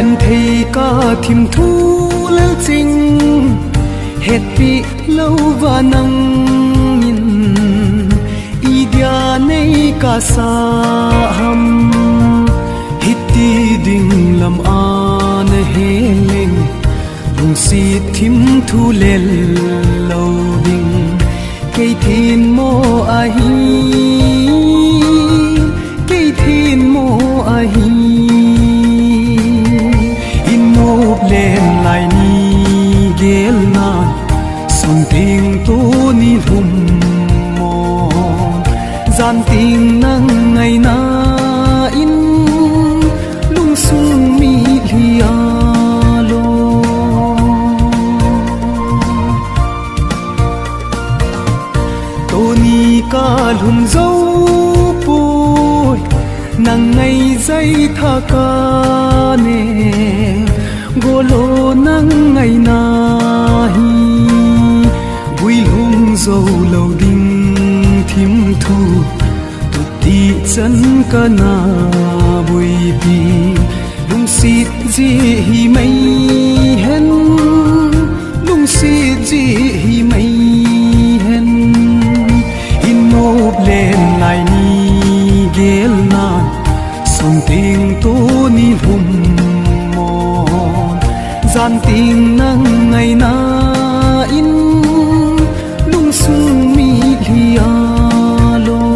hen thei ka thim thu lel ching het pi lo wa nang in idia nei ka sa ham hitti ding lam an heleng lung si thim thu lel lo ding cây thiên mô a hi cây thiên mô a hi in mô lên lại ni gel na song tiếng tu ni hum mô gian tiếng nang ngày na in lung sung mi lia ca lùm dấu bôi nàng ngày dây tha ca nè gô lô nắng ngày na hi vui lung dấu lâu đinh thím thu tụt đi chân ca na vui bi lung xịt gì hi mây hen lung xịt gì hi mây hen nộp lên lại ni gel na song tiếng tu ni hum mòn gian tiếng nắng ngày na in lung sung mi lia lo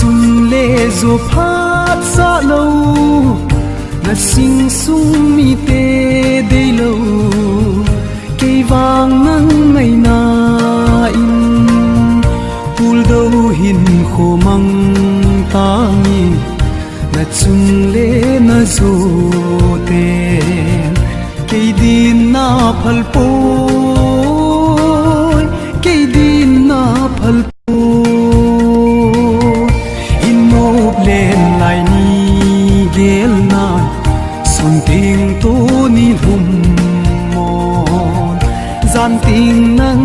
sung lê zo phát xa lâu na sing sung mi tê đây lâu cây vàng nắng ngày na in pul đâu hin khô măng ta mi na sung lê na zo tê cây din na phal po cây din na phal lên lại ni gel na song tiếng tu ni hum mòn gian tiếng nắng